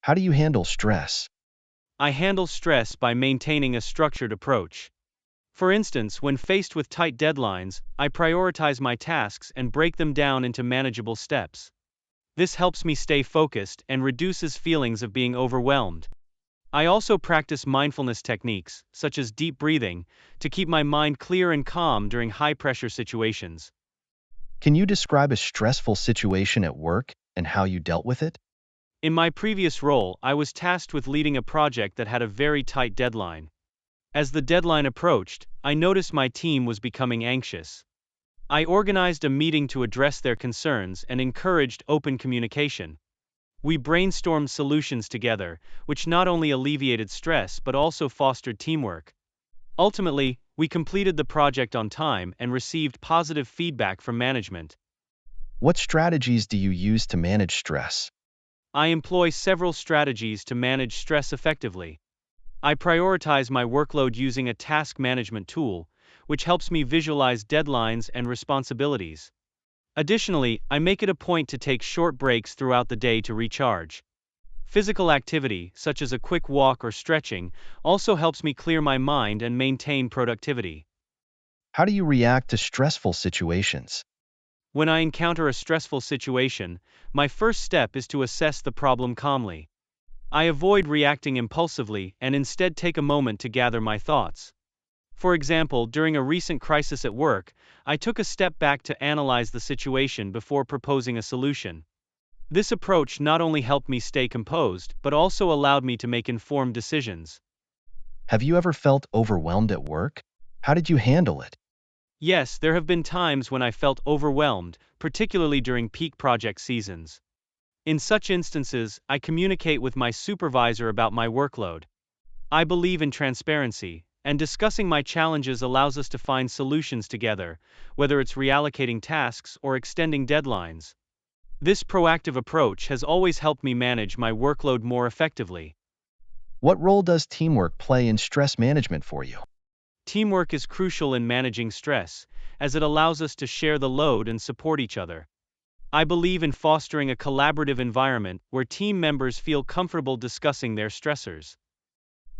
How do you handle stress? I handle stress by maintaining a structured approach. For instance, when faced with tight deadlines, I prioritize my tasks and break them down into manageable steps. This helps me stay focused and reduces feelings of being overwhelmed. I also practice mindfulness techniques, such as deep breathing, to keep my mind clear and calm during high pressure situations. Can you describe a stressful situation at work and how you dealt with it? In my previous role, I was tasked with leading a project that had a very tight deadline. As the deadline approached, I noticed my team was becoming anxious. I organized a meeting to address their concerns and encouraged open communication. We brainstormed solutions together, which not only alleviated stress but also fostered teamwork. Ultimately, we completed the project on time and received positive feedback from management. What strategies do you use to manage stress? I employ several strategies to manage stress effectively. I prioritize my workload using a task management tool, which helps me visualize deadlines and responsibilities. Additionally, I make it a point to take short breaks throughout the day to recharge. Physical activity, such as a quick walk or stretching, also helps me clear my mind and maintain productivity. How do you react to stressful situations? When I encounter a stressful situation, my first step is to assess the problem calmly. I avoid reacting impulsively and instead take a moment to gather my thoughts. For example, during a recent crisis at work, I took a step back to analyze the situation before proposing a solution. This approach not only helped me stay composed, but also allowed me to make informed decisions. Have you ever felt overwhelmed at work? How did you handle it? Yes, there have been times when I felt overwhelmed, particularly during peak project seasons. In such instances, I communicate with my supervisor about my workload. I believe in transparency, and discussing my challenges allows us to find solutions together, whether it's reallocating tasks or extending deadlines. This proactive approach has always helped me manage my workload more effectively. What role does teamwork play in stress management for you? Teamwork is crucial in managing stress, as it allows us to share the load and support each other. I believe in fostering a collaborative environment where team members feel comfortable discussing their stressors.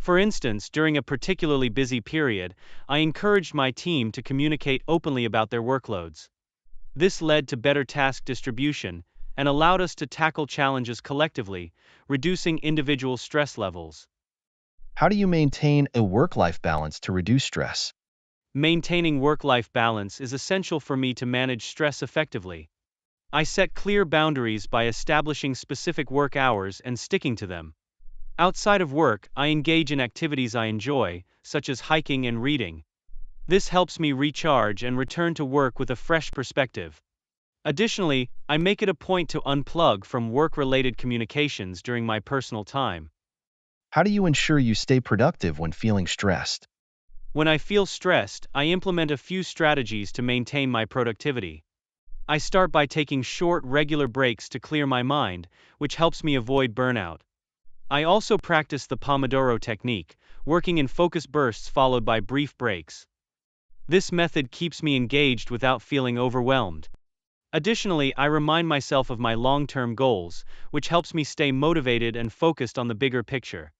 For instance, during a particularly busy period, I encouraged my team to communicate openly about their workloads. This led to better task distribution and allowed us to tackle challenges collectively, reducing individual stress levels. How do you maintain a work-life balance to reduce stress? Maintaining work-life balance is essential for me to manage stress effectively. I set clear boundaries by establishing specific work hours and sticking to them. Outside of work, I engage in activities I enjoy, such as hiking and reading. This helps me recharge and return to work with a fresh perspective. Additionally, I make it a point to unplug from work-related communications during my personal time. How do you ensure you stay productive when feeling stressed? When I feel stressed, I implement a few strategies to maintain my productivity. I start by taking short, regular breaks to clear my mind, which helps me avoid burnout. I also practice the Pomodoro technique, working in focus bursts followed by brief breaks. This method keeps me engaged without feeling overwhelmed. Additionally, I remind myself of my long-term goals, which helps me stay motivated and focused on the bigger picture.